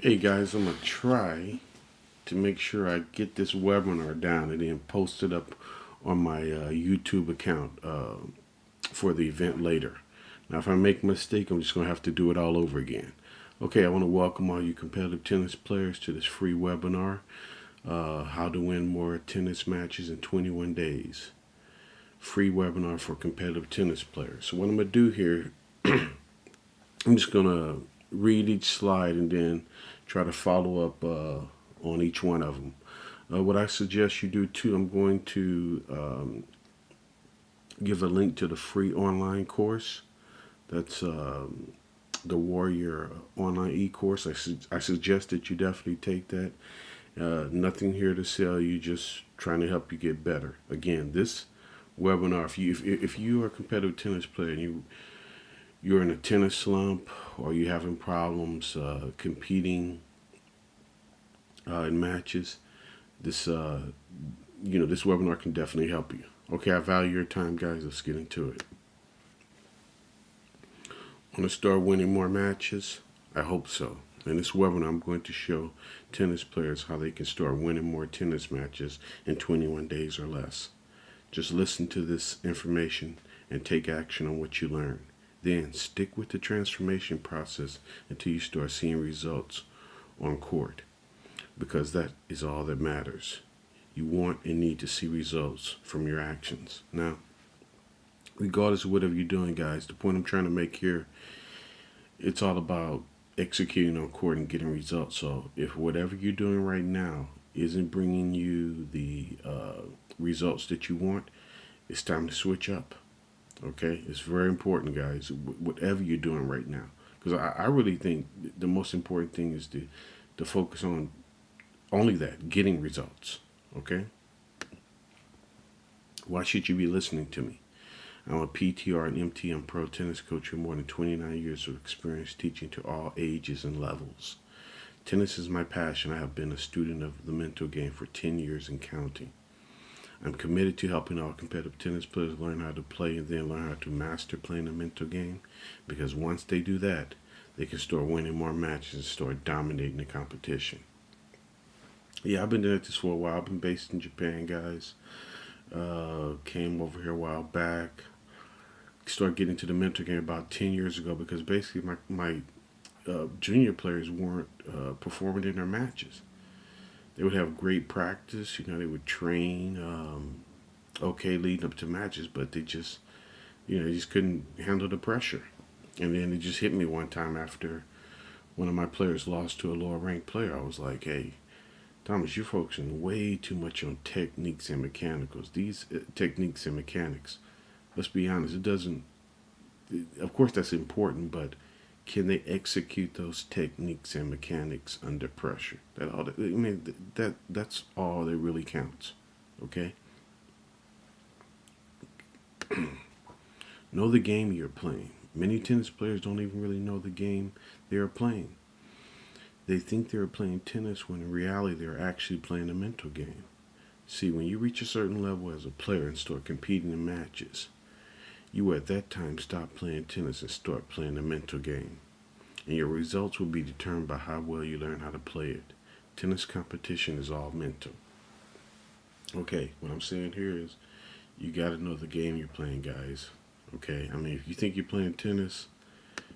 Hey guys, I'm gonna try to make sure I get this webinar down and then post it up on my YouTube account for the event later. Now, if I make a mistake, I'm just gonna have to do it all over again. Okay, I want to welcome all you competitive tennis players to this free webinar, How to Win More Tennis Matches in 21 Days. Free webinar for competitive tennis players. So what I'm gonna do here, I'm just gonna read each slide and then try to follow up on each one of them. What I suggest you do too, I'm going to give a link to the free online course. That's the Warrior online e-course. I suggest that you definitely take that. Nothing here to sell you, just trying to help you get better. Again, this webinar, if you are a competitive tennis player and you're in a tennis slump or you're having problems competing in matches, this this webinar can definitely help you. Okay, I value your time, guys. Let's get into it. Want to start winning more matches? I hope so. In this webinar, I'm going to show tennis players how they can start winning more tennis matches in 21 days or less. Just listen to this information and take action on what you learn. Then stick with the transformation process until you start seeing results on court, because that is all that matters. You want and need to see results from your actions. Now, regardless of whatever you're doing, guys, the point I'm trying to make here, it's all about executing on court and getting results. So if whatever you're doing right now isn't bringing you the results that you want, it's time to switch up. Okay, it's very important, guys, whatever you're doing right now, because I really think the most important thing is to focus on only that, getting results. Okay, why should you be listening to me? I'm a PTR and MTM pro tennis coach with more than 29 years of experience teaching to all ages and levels. Tennis is my passion. I have been a student of the mental game for 10 years and counting. I'm committed to helping all competitive tennis players learn how to play and then learn how to master playing the mental game, because once they do that, they can start winning more matches and start dominating the competition. Yeah, I've been doing this for a while. I've been based in Japan, guys. Came over here a while back. Started getting to the mental game about 10 years ago, because basically my junior players weren't performing in their matches. They would have great practice, they would train okay leading up to matches, but they just couldn't handle the pressure. And then it just hit me one time after one of my players lost to a lower ranked player. I was like, hey, Thomas, you're focusing way too much on techniques and mechanicals. These techniques and mechanics, let's be honest, of course that's important, but can they execute those techniques and mechanics under pressure? That's all that really counts. Okay? Know the game you're playing. Many tennis players don't even really know the game they are playing. They think they're playing tennis when in reality they're actually playing a mental game. See, when you reach a certain level as a player and start competing in matches, you will at that time stop playing tennis and start playing the mental game. And your results will be determined by how well you learn how to play it. Tennis competition is all mental. Okay, what I'm saying here is you got to know the game you're playing, guys. Okay, if you think you're playing tennis,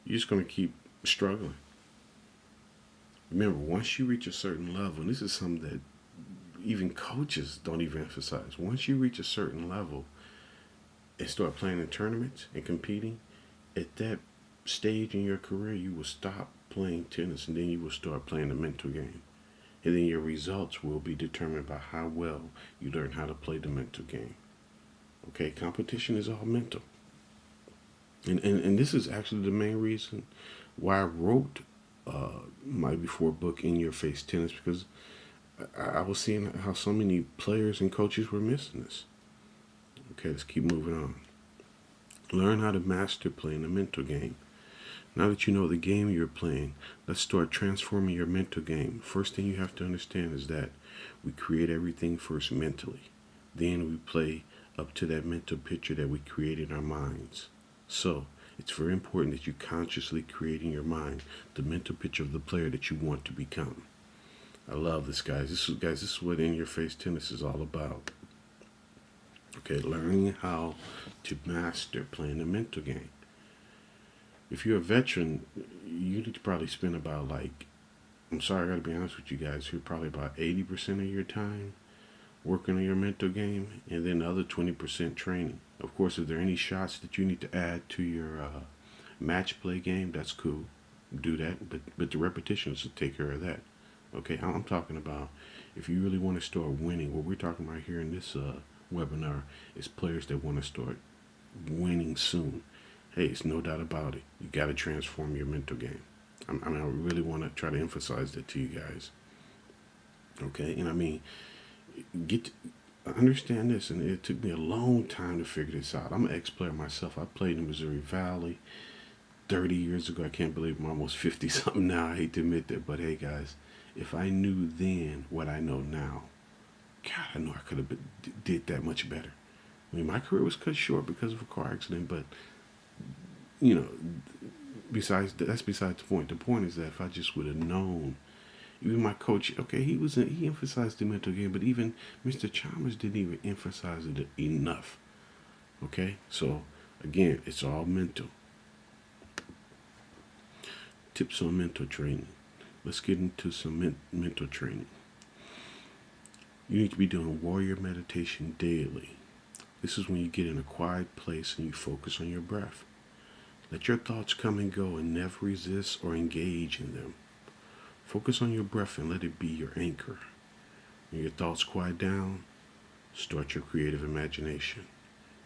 you're just going to keep struggling. Remember, once you reach a certain level, and this is something that even coaches don't even emphasize, once you reach a certain level and start playing in tournaments and competing, at that stage in your career, you will stop playing tennis and then you will start playing the mental game. And then your results will be determined by how well you learn how to play the mental game. Okay, competition is all mental. And this is actually the main reason why I wrote my before book, In Your Face Tennis, because I was seeing how so many players and coaches were missing this. Okay, let's keep moving on. Learn how to master playing the mental game. Now that you know the game you're playing, let's start transforming your mental game. First thing you have to understand is that we create everything first mentally. Then we play up to that mental picture that we create in our minds. So, It's very important that you consciously create in your mind the mental picture of the player that you want to become. I love this, guys. This is what in your face tennis is all about. Okay, learning how to master playing the mental game. If you're a veteran, you need to probably spend about I'm sorry, I gotta be honest with you guys, you're probably about 80% of your time working on your mental game, and then the other 20% training. Of course, if there are any shots that you need to add to your match play game, that's cool. Do that, but the repetitions will take care of that. Okay, I'm talking about if you really want to start winning. What we're talking about here in this webinar is players that want to start winning soon. Hey, it's no doubt about it. You got to transform your mental game. I really want to try to emphasize that to you guys. Okay, and understand this, and it took me a long time to figure this out. I'm an ex-player myself. I played in Missouri Valley 30 years ago. I can't believe I'm almost 50 something now. I hate to admit that, but hey, guys, if I knew then what I know now, God, I know I could have did that much better. I mean, my career was cut short because of a car accident, but you know, that's besides the point. The point is that if I just would have known, even my coach, okay, he emphasized the mental game, but even Mr. Chalmers didn't even emphasize it enough. Okay, so again, it's all mental. Tips on mental training. Let's get into some mental training. You need to be doing warrior meditation daily. This is when you get in a quiet place and you focus on your breath. Let your thoughts come and go and never resist or engage in them. Focus on your breath and let it be your anchor. When your thoughts quiet down, start your creative imagination.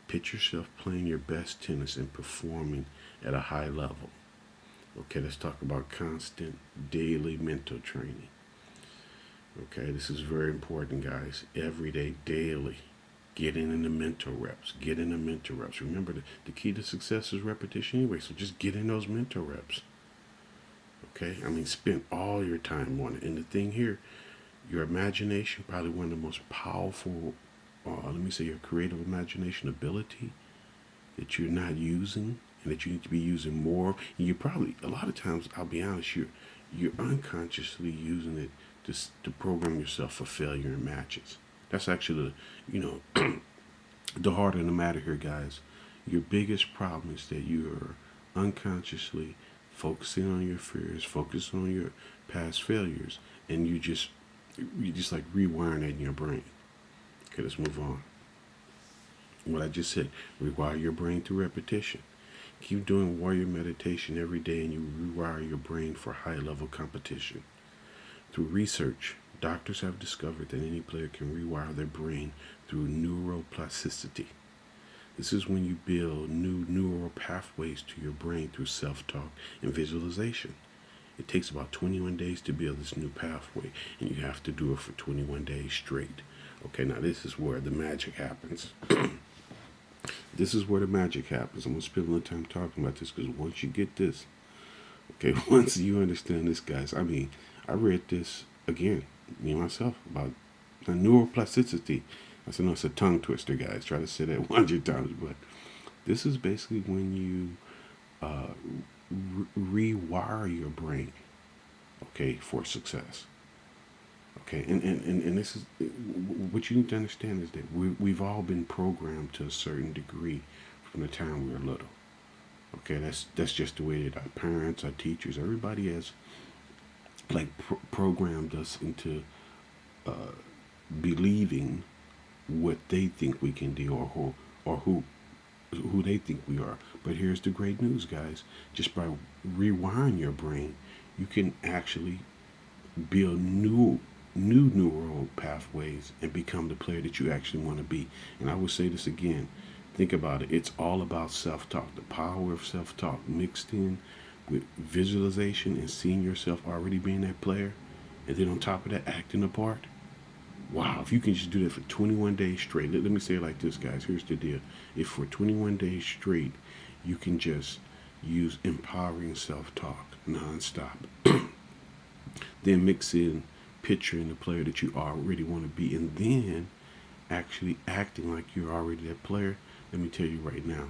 Picture yourself playing your best tennis and performing at a high level. Okay, let's talk about constant daily mental training. Okay, this is very important, guys. Every day, daily. Get in the mental reps. Get in the mental reps. Remember, the key to success is repetition anyway, so just get in those mental reps. Okay, spend all your time on it. And the thing here, your imagination, probably one of the most powerful, your creative imagination ability that you're not using and that you need to be using more. And you probably, a lot of times, I'll be honest, you're unconsciously using it to program yourself for failure in matches. That's actually the heart of the matter here, guys. Your biggest problem is that you're unconsciously focusing on your fears, focusing on your past failures, and you just like rewiring it in your brain. Okay, let's move on. What I just said, rewire your brain through repetition. Keep doing warrior meditation every day and you rewire your brain for high-level competition. Through research, doctors have discovered that any player can rewire their brain through neuroplasticity. This is when you build new neural pathways to your brain through self-talk and visualization. It takes about 21 days to build this new pathway, and you have to do it for 21 days straight. Okay, now this is where the magic happens. This is where the magic happens. I'm going to spend a little time talking about this because once you get this, okay, once you understand this, guys, I read this again, me myself, about neuroplasticity. I said, no, it's a tongue twister, guys. Try to say that 100 times. But this is basically when you rewire your brain, okay, for success. Okay, and this is what you need to understand is that we've all been programmed to a certain degree from the time we were little. Okay, that's just the way that our parents, our teachers, everybody has programmed us into believing what they think we can do or who they think we are. But here's the great news, guys. Just by rewiring your brain, you can actually build new neural pathways and become the player that you actually want to be. And I will say this again. Think about it. It's all about self-talk. The power of self-talk mixed in with visualization and seeing yourself already being that player. And then on top of that, acting the part. Wow, if you can just do that for 21 days straight. Let me say it like this, guys. Here's the deal. If for 21 days straight, you can just use empowering self-talk nonstop. Then mix in picturing the player that you already want to be, and then actually acting like you're already that player. Let me tell you right now,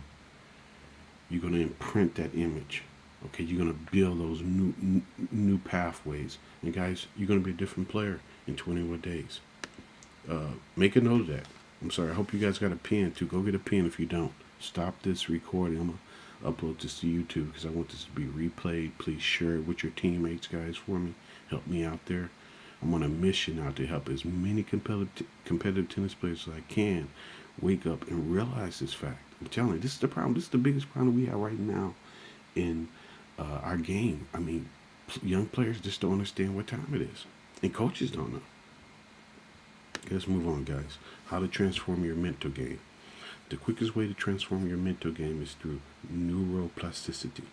You're going to imprint that image. Okay, you're going to build those new pathways. And guys, you're going to be a different player in 21 days. Make a note of that. I'm sorry. I hope you guys got a pen too. Go get a pen if you don't. Stop this recording. I'm going to upload this to YouTube because I want this to be replayed. Please share it with your teammates, guys, for me. Help me out there. I'm on a mission now to help as many competitive tennis players as I can wake up and realize this fact. I'm telling you, this is the problem. This is the biggest problem we have right now in our game. I mean, young players just don't understand what time it is, and coaches don't know. Let's move on, guys. How to transform your mental game. The quickest way to transform your mental game is through neuroplasticity.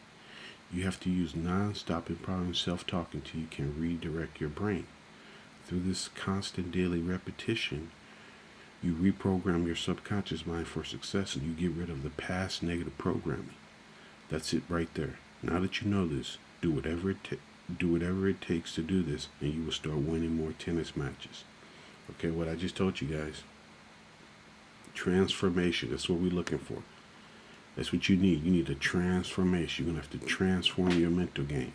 You have to use non-stop empowering self-talk until you can redirect your brain. Through this constant daily repetition, you reprogram your subconscious mind for success and you get rid of the past negative programming. That's it right there. Now that you know this, do whatever it takes to do this, and you will start winning more tennis matches. Okay, what I just told you guys. Transformation. That's what we're looking for. That's what you need. You need a transformation. You're going to have to transform your mental game.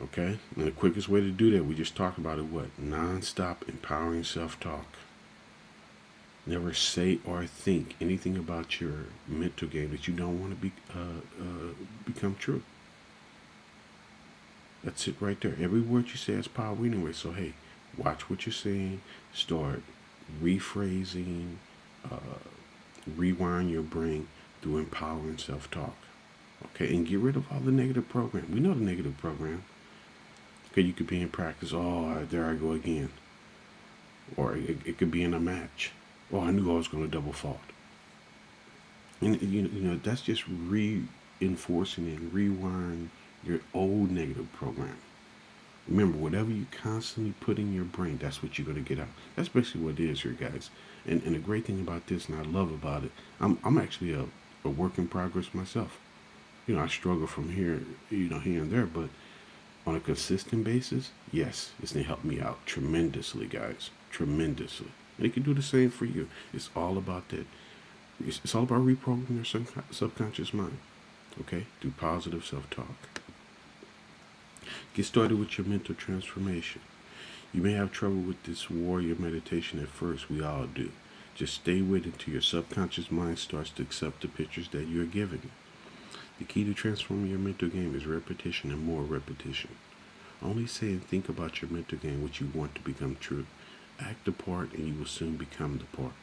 Okay? And the quickest way to do that, we just talked about it, what? Non-stop empowering self-talk. Never say or think anything about your mental game that you don't want to become true. That's it right there. Every word you say has power anyway. So, hey, watch what you're saying. Start rephrasing, rewind your brain through empowering self-talk. Okay, and get rid of all the negative program. We know the negative program. Okay, you could be in practice. Oh, there I go again. Or it could be in a match. Oh, I knew I was going to double fault. And you know that's just reinforcing and rewiring your old negative program. Remember, whatever you constantly put in your brain, that's what you're going to get out. That's basically what it is here, guys. And the great thing about this, and I love about it, I'm actually a work in progress myself. You know, I struggle from here and there, but on a consistent basis, yes, it's going to help me out tremendously, guys. Tremendously. And it can do the same for you. It's all about that. It's all about reprogramming your subconscious mind. Okay? Through positive self-talk. Get started with your mental transformation. You may have trouble with this warrior meditation at first. We all do. Just stay with it until your subconscious mind starts to accept the pictures that you're giving. The key to transforming your mental game is repetition and more repetition. Only say and think about your mental game, what you want to become true. Act the part and you will soon become the part.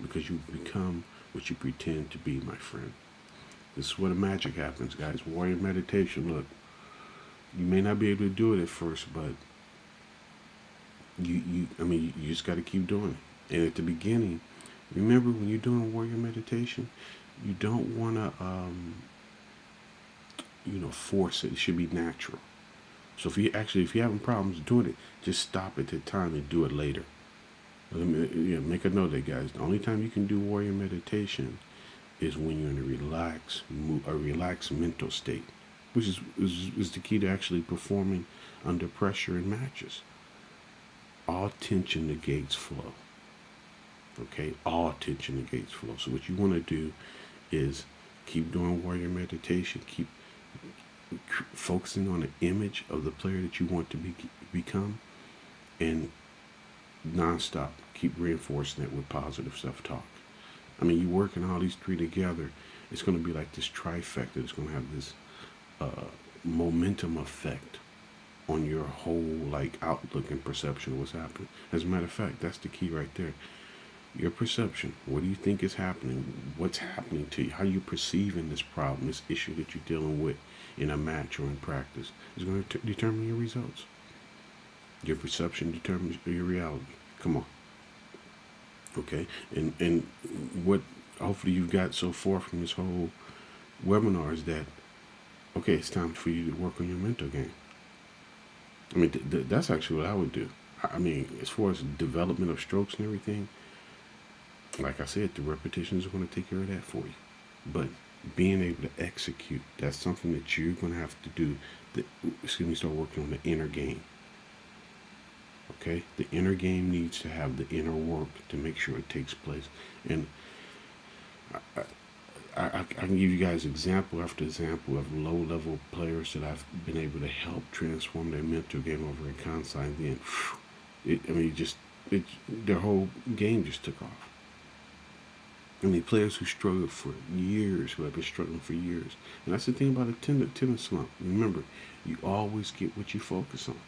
Because you become what you pretend to be, my friend. This is where the magic happens, guys. Warrior meditation, look. You may not be able to do it at first, but you just got to keep doing it. And at the beginning, remember when you're doing warrior meditation, you don't want to force it. It should be natural. So if you're having problems doing it, just stop at the time and do it later. Make a note of that, guys. The only time you can do warrior meditation is when you're in a relaxed mental state, which is the key to actually performing under pressure in matches. All tension negates flow. Okay, all tension negates flow. So what you want to do is keep doing warrior meditation. Keep focusing on the image of the player that you want to become, and nonstop keep reinforcing it with positive self-talk. I mean, you working all these three together, it's going to be like this trifecta. It's going to have this momentum effect on your whole outlook and perception of what's happening. As a matter of fact, that's the key right there. Your perception. What do you think is happening? What's happening to you? How you perceiving this problem, this issue that you're dealing with in a match or in practice is going to determine your results. Your perception determines your reality. Come on. Okay? And what hopefully you've got so far from this whole webinar is that, okay, it's time for you to work on your mental game. I mean, that's actually what I would do. I mean, as far as development of strokes and everything, like I said, the repetitions are going to take care of that for you. But being able to execute, that's something that you're going to have to do. Start working on the inner game. Okay? The inner game needs to have the inner work to make sure it takes place. And I can give you guys example after example of low-level players that I've been able to help transform their mental game over in Kansai. And then, their whole game just took off. I mean, players who struggled for years, who have been struggling for years. And that's the thing about a tennis slump. Remember, you always get what you focus on.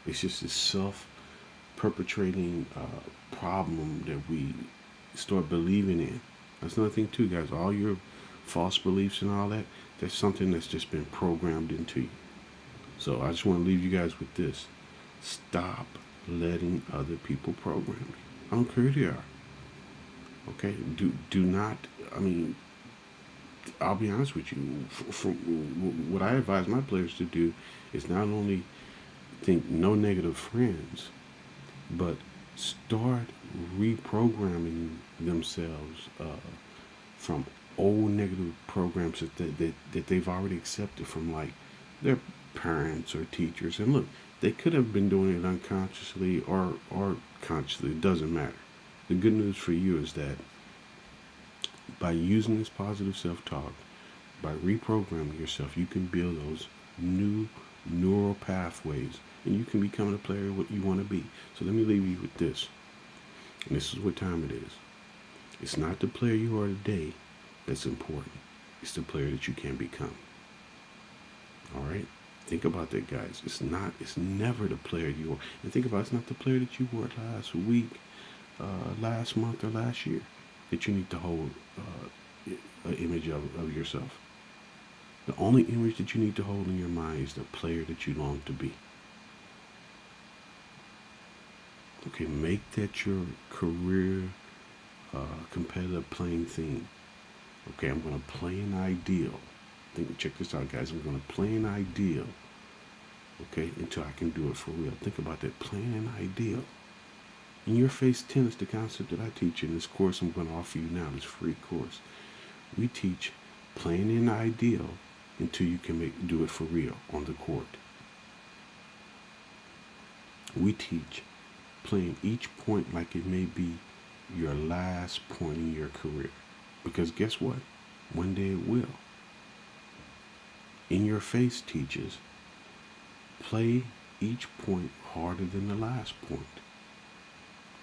It's just this self-perpetrating problem that we start believing in. That's another thing too, guys. All your false beliefs and all that, that's something that's just been programmed into you. So I just want to leave you guys with this. Stop letting other people program you. I don't care who they are. Okay? Do not, I'll be honest with you. What I advise my players to do is not only think no negative friends, but start reprogramming themselves from old negative programs that they've already accepted from like their parents or teachers. And look, they could have been doing it unconsciously or consciously. It doesn't matter. The good news for you is that by using this positive self-talk, by reprogramming yourself, you can build those new neural pathways and you can become the player what you want to be. So let me leave you with this. And this is what time it is. It's not the player you are today that's important. It's the player that you can become. All right? Think about that, guys. It's never the player you are. And think about it, it's not the player that you were last week, last month, or last year that you need to hold an image of yourself. The only image that you need to hold in your mind is the player that you long to be. Okay, make that your career competitive playing theme. Okay, I'm going to play an ideal. Check this out, guys. I'm going to play an ideal, okay, until I can do it for real. Think about that, playing an ideal. In Your Face Tennis, the concept that I teach in this course I'm going to offer you now, this free course, we teach playing an ideal until you can do it for real on the court. We teach playing each point like it may be your last point in your career. Because guess what? One day it will. In Your Face teaches play each point harder than the last point.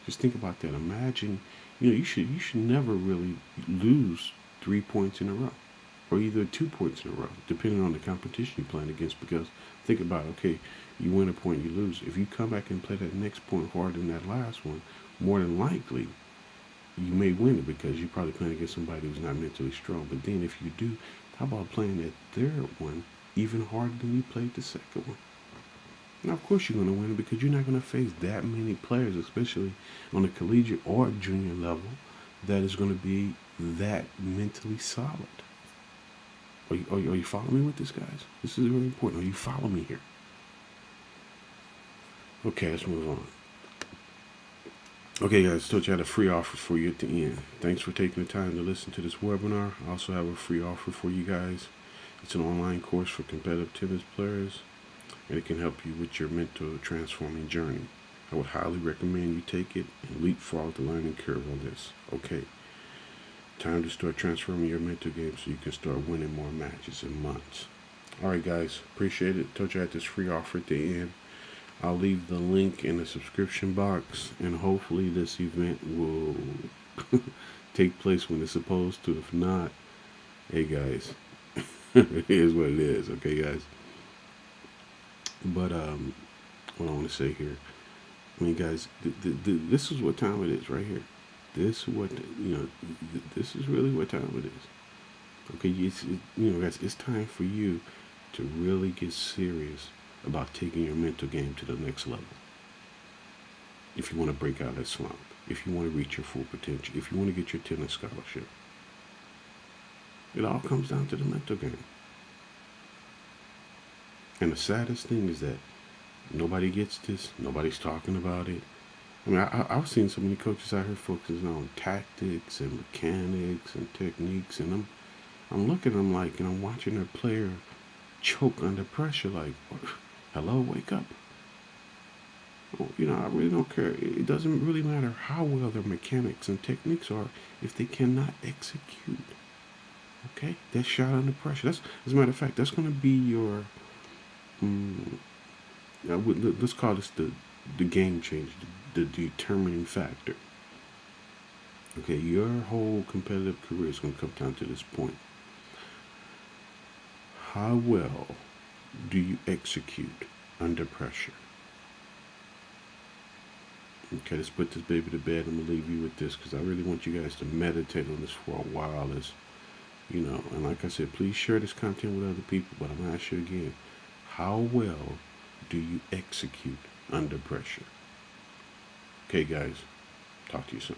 Just think about that. Imagine, you should never really lose 3 points in a row, or either 2 points in a row, depending on the competition you're playing against. Because think about it, okay, you win a point, you lose. If you come back and play that next point harder than that last one, more than likely you may win it because you're probably playing against somebody who's not mentally strong. But then if you do, how about playing that third one even harder than you played the second one? Now, of course you're going to win it because you're not going to face that many players, especially on a collegiate or junior level, that is going to be that mentally solid. Are you following me with this, guys? This is very important. Are you following me here? Okay, let's move on. Okay, guys, I told you I had a free offer for you at the end. Thanks for taking the time to listen to this webinar. I also have a free offer for you guys. It's an online course for competitive tennis players, and it can help you with your mental transforming journey. I would highly recommend you take it and leapfrog the learning curve on this. Okay, time to start transforming your mental game so you can start winning more matches in months. All right, guys, appreciate it. Told you I had this free offer at the end. I'll leave the link in the subscription box, and hopefully this event will take place when it's supposed to. If not, hey guys, it is what it is. Okay, guys. But what I want to say here, guys, this is what time it is right here. This is what this is really what time it is. Okay, guys, it's time for you to really get serious about taking your mental game to the next level. If you want to break out of that slump, if you want to reach your full potential, if you want to get your tennis scholarship, it all comes down to the mental game. And the saddest thing is that nobody gets this. Nobody's talking about it. I've seen so many coaches out here focusing on tactics and mechanics and techniques, and I'm looking at them like, and I'm watching their player choke under pressure like, hello, wake up. I really don't care. It doesn't really matter how well their mechanics and techniques are if they cannot execute. Okay, that's shot under pressure. That's, as a matter of fact, that's going to be your. Um, let's call this the game change, the determining factor. Okay, your whole competitive career is going to come down to this point. How well do you execute under pressure? Okay, let's put this baby to bed. I'm gonna leave you with this because I really want you guys to meditate on this for a while. As you know, and like I said, please share this content with other people. But I'm gonna ask you again: how well do you execute under pressure? Okay, guys, talk to you soon.